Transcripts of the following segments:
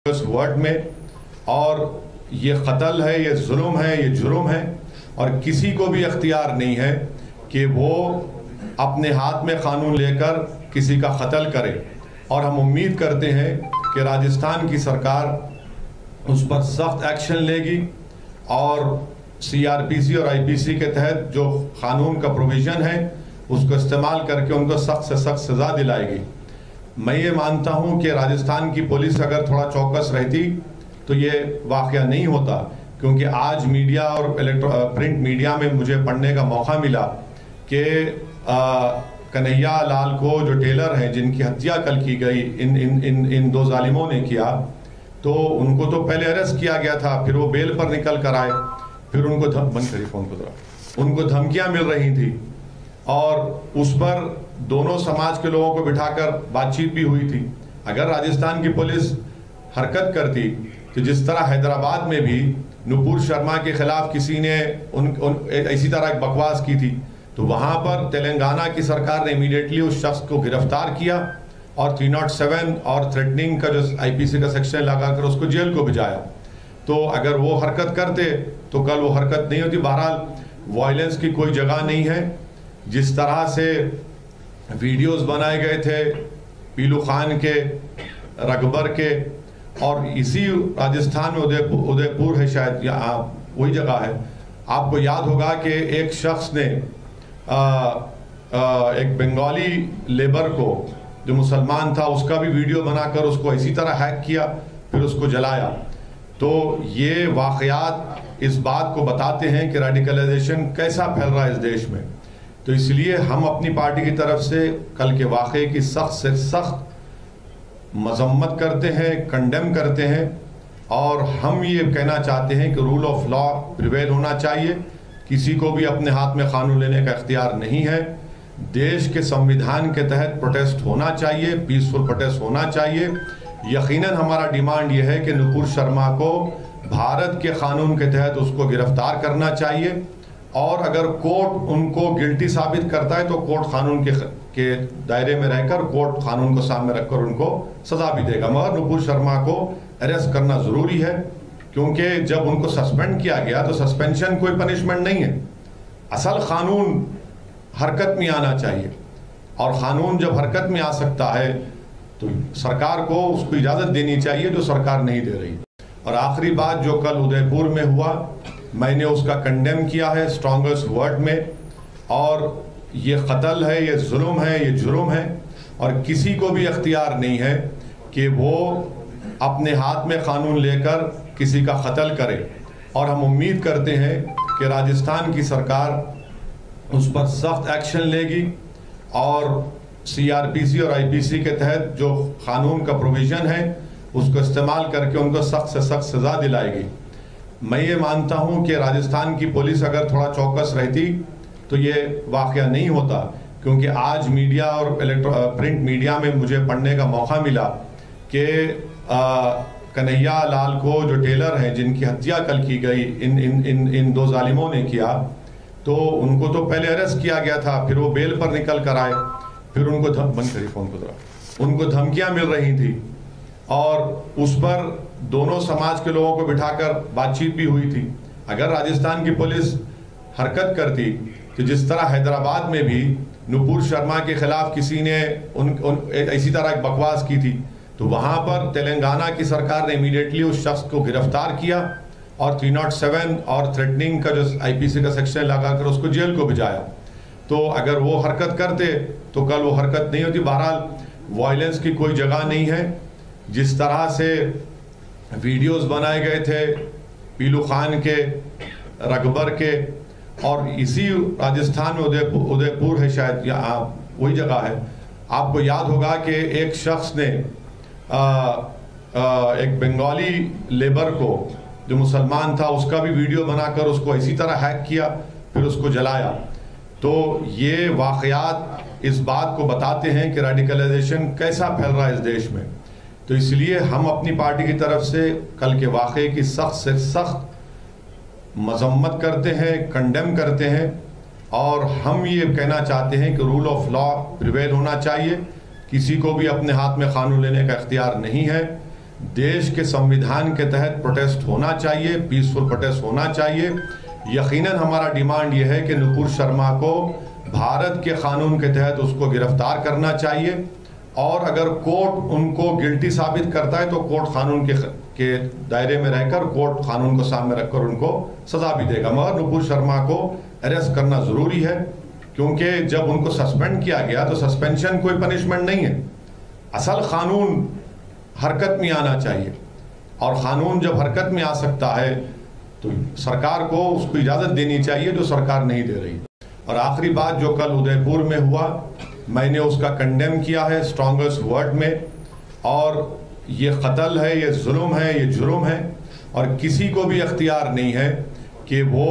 उस वर्ड में, और ये कत्ल है, ये जुल्म है, ये जुर्म है, और किसी को भी अख्तियार नहीं है कि वो अपने हाथ में कानून लेकर किसी का कत्ल करे। और हम उम्मीद करते हैं कि राजस्थान की सरकार उस पर सख्त एक्शन लेगी और CRPC और IPC के तहत जो कानून का प्रोविज़न है उसको इस्तेमाल करके उनको सख्त से सख्त सज़ा दिलाएगी। मैं ये मानता हूँ कि राजस्थान की पुलिस अगर थोड़ा चौकस रहती तो ये वाक़या नहीं होता, क्योंकि आज मीडिया और प्रिंट मीडिया में मुझे पढ़ने का मौका मिला कि कन्हैया लाल को जो टेलर हैं जिनकी हत्या कल की गई इन दो जालिमों ने किया, तो उनको तो पहले अरेस्ट किया गया था, फिर वो बेल पर निकल कर आए, फिर उनको बंद करिए फ़ोन को जरा, उनको धमकियां मिल रही थी और उस पर दोनों समाज के लोगों को बिठाकर बातचीत भी हुई थी। अगर राजस्थान की पुलिस हरकत करती तो जिस तरह हैदराबाद में भी नुपुर शर्मा के खिलाफ किसी ने इसी तरह एक बकवास की थी, तो वहाँ पर तेलंगाना की सरकार ने इमीडिएटली उस शख्स को गिरफ्तार किया और 307 और थ्रेटनिंग का जो IPC का सेक्शन लगाकर उसको जेल को भिजाया। तो अगर वो हरकत करते तो कल वो हरकत नहीं होती। बहरहाल वायलेंस की कोई जगह नहीं है। जिस तरह से वीडियोस बनाए गए थे पीलू खान के, रकबर के, और इसी राजस्थान में उदयपुर है शायद, या वही जगह है, आपको याद होगा कि एक शख्स ने एक बंगाली लेबर को जो मुसलमान था उसका भी वीडियो बनाकर उसको इसी तरह हैक किया, फिर उसको जलाया। तो ये वाक़यात इस बात को बताते हैं कि रेडिकलाइजेशन कैसा फैल रहा है इस देश में। तो इसलिए हम अपनी पार्टी की तरफ से कल के वाक़े की सख्त से सख्त मजम्मत करते हैं, कंडेम करते हैं, और हम ये कहना चाहते हैं कि रूल ऑफ लॉ प्रिवेल होना चाहिए। किसी को भी अपने हाथ में कानून लेने का इख्तियार नहीं है। देश के संविधान के तहत प्रोटेस्ट होना चाहिए, पीसफुल प्रोटेस्ट होना चाहिए। यकीनन हमारा डिमांड ये है कि नुपुर शर्मा को भारत के कानून के तहत उसको गिरफ्तार करना चाहिए, और अगर कोर्ट उनको गिल्टी साबित करता है तो कोर्ट कानून के दायरे में रहकर कोर्ट कानून को सामने रखकर उनको सजा भी देगा। मगर नुपुर शर्मा को अरेस्ट करना ज़रूरी है, क्योंकि जब उनको सस्पेंड किया गया तो सस्पेंशन कोई पनिशमेंट नहीं है। असल कानून हरकत में आना चाहिए, और कानून जब हरकत में आ सकता है तो सरकार को उसको इजाज़त देनी चाहिए, जो सरकार नहीं दे रही। और आखिरी बात, जो कल उदयपुर में हुआ, मैंने उसका कंडेम किया है स्ट्रॉन्गेस्ट वर्ड में, और ये कत्ल है, ये जुल्म है, ये जुर्म है, और किसी को भी अख्तियार नहीं है कि वो अपने हाथ में कानून लेकर किसी का कत्ल करे। और हम उम्मीद करते हैं कि राजस्थान की सरकार उस पर सख्त एक्शन लेगी और CRPC और IPC के तहत जो कानून का प्रोविज़न है उसको इस्तेमाल करके उनको सख्त से सख्त सज़ा दिलाएगी। मैं ये मानता हूँ कि राजस्थान की पुलिस अगर थोड़ा चौकस रहती तो ये वाक़या नहीं होता, क्योंकि आज मीडिया और प्रिंट मीडिया में मुझे पढ़ने का मौका मिला कि कन्हैया लाल को जो टेलर हैं जिनकी हत्या कल की गई इन दो जालिमों ने किया, तो उनको तो पहले अरेस्ट किया गया था, फिर वो बेल पर निकल कर आए, फिर उनको बंद करिए फ़ोन को जरा, उनको धमकियां मिल रही थी, और उस पर दोनों समाज के लोगों को बिठाकर बातचीत भी हुई थी। अगर राजस्थान की पुलिस हरकत करती तो जिस तरह हैदराबाद में भी नुपुर शर्मा के खिलाफ किसी ने इसी तरह एक बकवास की थी, तो वहाँ पर तेलंगाना की सरकार ने इमीडिएटली उस शख्स को गिरफ्तार किया और 307 और थ्रेटनिंग का जो IPC का सेक्शन लगाकर उसको जेल को भिजाया। तो अगर वो हरकत करते तो कल वो हरकत नहीं होती। बहरहाल वायलेंस की कोई जगह नहीं है। जिस तरह से वीडियोस बनाए गए थे पीलू खान के, रकबर के, और इसी राजस्थान में उदयपुर है शायद, या वही जगह है, आपको याद होगा कि एक शख्स ने एक बंगाली लेबर को जो मुसलमान था उसका भी वीडियो बनाकर उसको इसी तरह हैक किया, फिर उसको जलाया। तो ये वाक़यात इस बात को बताते हैं कि रेडिकलाइजेशन कैसा फैल रहा है इस देश में। तो इसलिए हम अपनी पार्टी की तरफ से कल के वाक़े की सख्त से सख्त मजम्मत करते हैं, कंडेम करते हैं, और हम ये कहना चाहते हैं कि रूल ऑफ लॉ प्रिवेल होना चाहिए। किसी को भी अपने हाथ में कानून लेने का इख्तियार नहीं है। देश के संविधान के तहत प्रोटेस्ट होना चाहिए, पीसफुल प्रोटेस्ट होना चाहिए। यकीनन हमारा डिमांड यह है कि नुपुर शर्मा को भारत के कानून के तहत उसको गिरफ्तार करना चाहिए, और अगर कोर्ट उनको गिल्टी साबित करता है तो कोर्ट कानून के दायरे में रहकर कोर्ट कानून को सामने रखकर उनको सजा भी देगा। मगर नुपुर शर्मा को अरेस्ट करना ज़रूरी है, क्योंकि जब उनको सस्पेंड किया गया तो सस्पेंशन कोई पनिशमेंट नहीं है। असल कानून हरकत में आना चाहिए, और कानून जब हरकत में आ सकता है तो सरकार को उसको इजाज़त देनी चाहिए, जो सरकार नहीं दे रही। और आखिरी बात, जो कल उदयपुर में हुआ, मैंने उसका कंडेम किया है स्ट्रॉन्गेस्ट वर्ड में, और ये कत्ल है, ये जुल्म है, ये जुर्म है, और किसी को भी अख्तियार नहीं है कि वो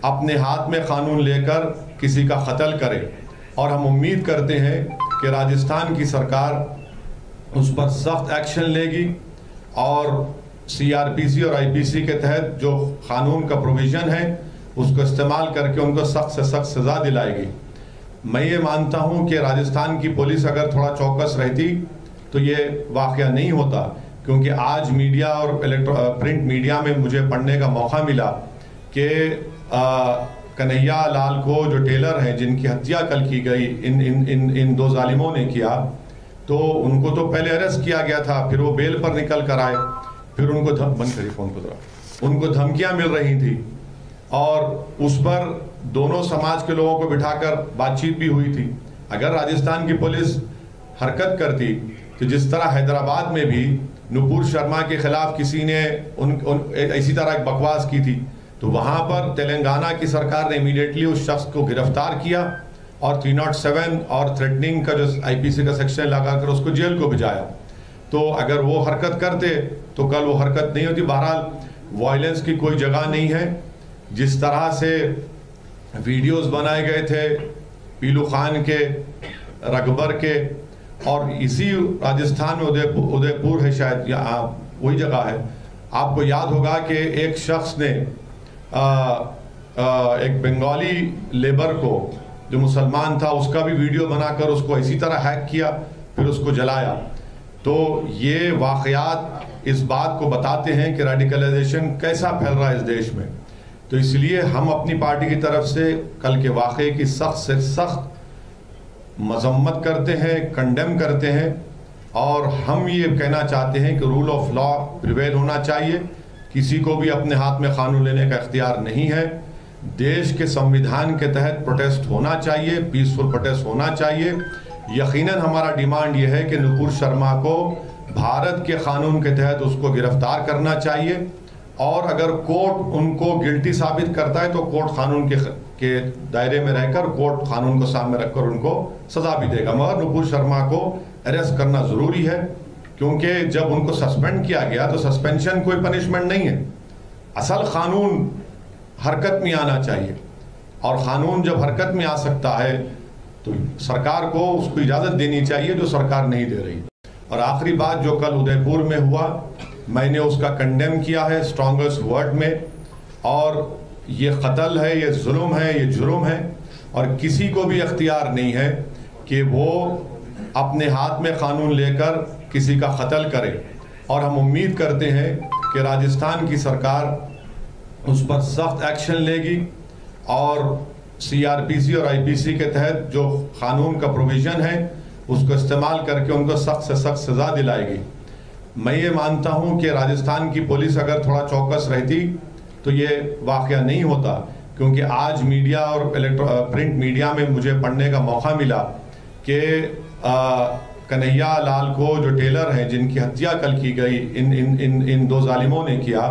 अपने हाथ में कानून लेकर किसी का कत्ल करे। और हम उम्मीद करते हैं कि राजस्थान की सरकार उस पर सख्त एक्शन लेगी, और CRPC और IPC के तहत जो कानून का प्रोविज़न है उसको इस्तेमाल करके उनको सख्त से सख्त सज़ा दिलाएगी। मैं ये मानता हूँ कि राजस्थान की पुलिस अगर थोड़ा चौकस रहती तो ये वाक़या नहीं होता, क्योंकि आज मीडिया और प्रिंट मीडिया में मुझे पढ़ने का मौका मिला कि कन्हैया लाल को, जो टेलर हैं जिनकी हत्या कल की गई इन दो जालिमों ने किया, तो उनको तो पहले अरेस्ट किया गया था, फिर वो बेल पर निकल कर आए, फिर उनको बंद करिए फ़ोन को ज़रा, उनको धमकियाँ मिल रही थी, और उस पर दोनों समाज के लोगों को बिठाकर बातचीत भी हुई थी। अगर राजस्थान की पुलिस हरकत करती तो जिस तरह हैदराबाद में भी नुपुर शर्मा के खिलाफ किसी ने इसी तरह एक बकवास की थी, तो वहाँ पर तेलंगाना की सरकार ने इमीडिएटली उस शख्स को गिरफ्तार किया और 307 और थ्रेटनिंग का जो IPC का सेक्शन लगाकर उसको जेल को भिजाया। तो अगर वो हरकत करते तो कल वो हरकत नहीं होती। बहरहाल वायलेंस की कोई जगह नहीं है। जिस तरह से वीडियोस बनाए गए थे पीलू खान के, रगबर के, और इसी राजस्थान में उदयपुर है शायद, या वही जगह है, आपको याद होगा कि एक शख्स ने एक बंगाली लेबर को जो मुसलमान था उसका भी वीडियो बनाकर उसको इसी तरह हैक किया, फिर उसको जलाया। तो ये वाक़यात इस बात को बताते हैं कि रेडिकलाइजेशन कैसा फैल रहा है इस देश में। तो इसलिए हम अपनी पार्टी की तरफ से कल के वाक़े की सख्त से सख्त मजम्मत करते हैं, कंडेम करते हैं, और हम ये कहना चाहते हैं कि रूल ऑफ लॉ प्रिवेल होना चाहिए। किसी को भी अपने हाथ में कानून लेने का इख्तियार नहीं है। देश के संविधान के तहत प्रोटेस्ट होना चाहिए, पीसफुल प्रोटेस्ट होना चाहिए। यकीनन हमारा डिमांड यह है कि नुपुर शर्मा को भारत के कानून के तहत उसको गिरफ्तार करना चाहिए, और अगर कोर्ट उनको गिल्टी साबित करता है तो कोर्ट कानून के दायरे में रहकर कोर्ट कानून को सामने रखकर उनको सजा भी देगा। मगर नुपुर शर्मा को अरेस्ट करना ज़रूरी है, क्योंकि जब उनको सस्पेंड किया गया तो सस्पेंशन कोई पनिशमेंट नहीं है। असल कानून हरकत में आना चाहिए, और कानून जब हरकत में आ सकता है तो सरकार को उसको इजाज़त देनी चाहिए, जो सरकार नहीं दे रही। और आखिरी बात, जो कल उदयपुर में हुआ, मैंने उसका कंडेम किया है स्ट्रॉन्गेस्ट वर्ड में, और ये कत्ल है, ये जुल्म है, ये जुर्म है, और किसी को भी अख्तियार नहीं है कि वो अपने हाथ में कानून लेकर किसी का कत्ल करे। और हम उम्मीद करते हैं कि राजस्थान की सरकार उस पर सख्त एक्शन लेगी, और CRPC और IPC के तहत जो कानून का प्रोविज़न है उसको इस्तेमाल करके उनको सख्त से सख्त सज़ा दिलाएगी। मैं ये मानता हूँ कि राजस्थान की पुलिस अगर थोड़ा चौकस रहती तो ये वाक़या नहीं होता, क्योंकि आज मीडिया और प्रिंट मीडिया में मुझे पढ़ने का मौका मिला कि कन्हैया लाल को, जो टेलर हैं जिनकी हत्या कल की गई इन दो जालिमों ने किया,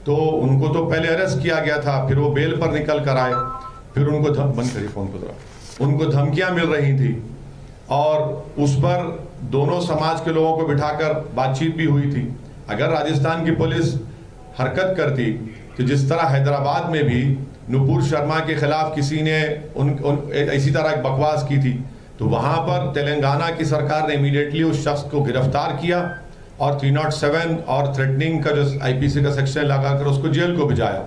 तो उनको तो पहले अरेस्ट किया गया था, फिर वो बेल पर निकल कर आए, फिर उनको बंद करिए फ़ोन को ज़रा, उनको धमकियाँ मिल रही थी, और उस पर दोनों समाज के लोगों को बिठाकर बातचीत भी हुई थी। अगर राजस्थान की पुलिस हरकत करती तो जिस तरह हैदराबाद में भी नुपुर शर्मा के खिलाफ किसी ने इसी तरह एक बकवास की थी, तो वहाँ पर तेलंगाना की सरकार ने इमीडिएटली उस शख्स को गिरफ्तार किया और 307 और थ्रेटनिंग का जो IPC का सेक्शन लगाकर उसको जेल को भिजाया।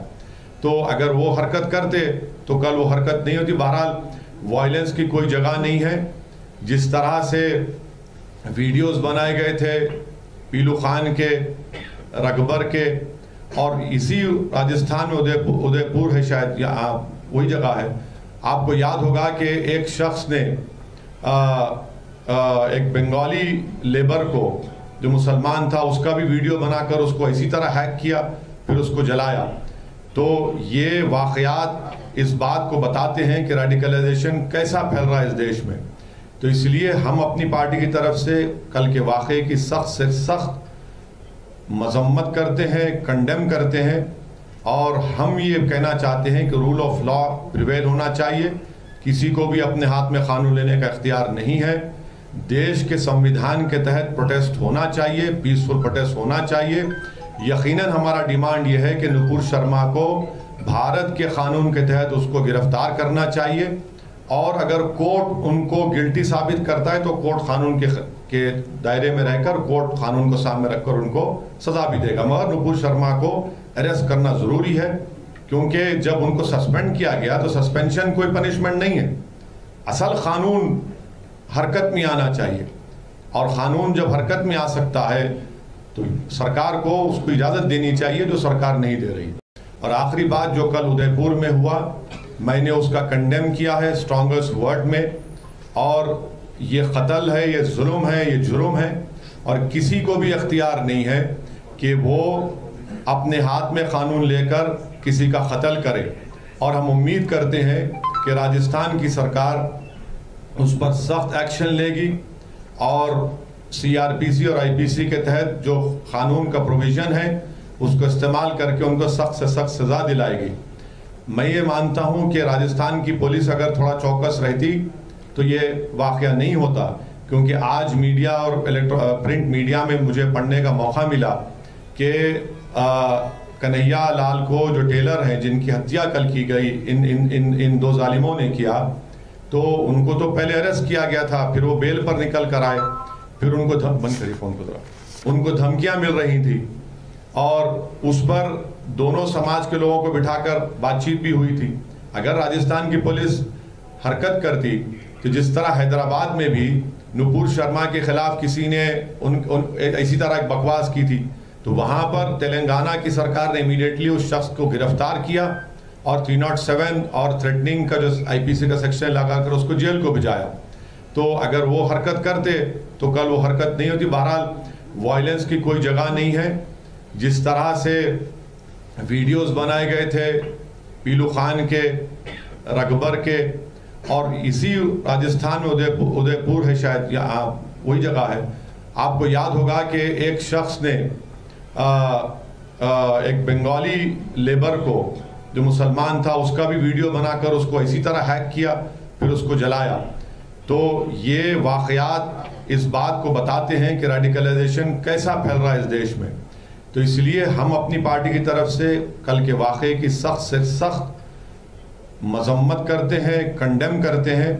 तो अगर वो हरकत करते तो कल वो हरकत नहीं होती। बहरहाल वायलेंस की कोई जगह नहीं है। जिस तरह से वीडियोस बनाए गए थे पीलू खान के, रगबर के, और इसी राजस्थान में उदयपुर है शायद, या वही जगह है। आपको याद होगा कि एक शख्स ने एक बंगाली लेबर को, जो मुसलमान था, उसका भी वीडियो बनाकर उसको इसी तरह हैक किया, फिर उसको जलाया। तो ये वाक़यात इस बात को बताते हैं कि रेडिकलाइजेशन कैसा फैल रहा है इस देश में। तो इसलिए हम अपनी पार्टी की तरफ से कल के वाक़े की सख्त से सख्त मजम्मत करते हैं, कंडेम करते हैं, और हम ये कहना चाहते हैं कि रूल ऑफ लॉ प्रिवेल होना चाहिए। किसी को भी अपने हाथ में कानून लेने का इख्तियार नहीं है। देश के संविधान के तहत प्रोटेस्ट होना चाहिए, पीसफुल प्रोटेस्ट होना चाहिए। यकीनन हमारा डिमांड यह है कि नुपुर शर्मा को भारत के कानून के तहत उसको गिरफ्तार करना चाहिए, और अगर कोर्ट उनको गिल्टी साबित करता है तो कोर्ट कानून के दायरे में रहकर कोर्ट कानून को सामने रखकर उनको सजा भी देगा। मगर नुपुर शर्मा को अरेस्ट करना ज़रूरी है, क्योंकि जब उनको सस्पेंड किया गया तो सस्पेंशन कोई पनिशमेंट नहीं है। असल कानून हरकत में आना चाहिए, और कानून जब हरकत में आ सकता है तो सरकार को उसको इजाज़त देनी चाहिए, जो सरकार नहीं दे रही। और आखिरी बात, जो कल उदयपुर में हुआ, मैंने उसका कंडेम किया है स्ट्रॉन्गेस्ट वर्ड में, और ये कत्ल है, ये जुल्म है, ये जुर्म है, और किसी को भी इख्तियार नहीं है कि वो अपने हाथ में कानून लेकर किसी का कत्ल करे। और हम उम्मीद करते हैं कि राजस्थान की सरकार उस पर सख्त एक्शन लेगी, और CRPC और IPC के तहत जो कानून का प्रोविज़न है उसको इस्तेमाल करके उनको सख्त से सख्त सज़ा दिलाएगी। मैं ये मानता हूँ कि राजस्थान की पुलिस अगर थोड़ा चौकस रहती तो ये वाक़या नहीं होता, क्योंकि आज मीडिया और प्रिंट मीडिया में मुझे पढ़ने का मौका मिला कि कन्हैया लाल को, जो टेलर हैं जिनकी हत्या कल की गई इन दो जालिमों ने किया, तो उनको तो पहले अरेस्ट किया गया था, फिर वो बेल पर निकल कर आए, फिर उनको बंद करिए फ़ोन को ज़रा, उनको धमकियां मिल रही थी, और उस पर दोनों समाज के लोगों को बिठाकर बातचीत भी हुई थी। अगर राजस्थान की पुलिस हरकत करती तो जिस तरह हैदराबाद में भी नुपुर शर्मा के खिलाफ किसी ने इसी तरह एक बकवास की थी, तो वहाँ पर तेलंगाना की सरकार ने इमीडिएटली उस शख्स को गिरफ्तार किया और 307 और थ्रेटनिंग का जो IPC का सेक्शन लगाकर उसको जेल को भिजाया। तो अगर वो हरकत करते तो कल वो हरकत नहीं होती। बहरहाल वायलेंस की कोई जगह नहीं है। जिस तरह से वीडियोस बनाए गए थे पीलू खान के, रगबर के, और इसी राजस्थान में उदयपुर है शायद, या वही जगह है। आपको याद होगा कि एक शख्स ने एक बंगाली लेबर को, जो मुसलमान था, उसका भी वीडियो बनाकर उसको इसी तरह हैक किया, फिर उसको जलाया। तो ये वाक़यात इस बात को बताते हैं कि रेडिकलाइजेशन कैसा फैल रहा है इस देश में। तो इसलिए हम अपनी पार्टी की तरफ से कल के वाक़े की सख्त से सख्त मजम्मत करते हैं, कंडेम करते हैं,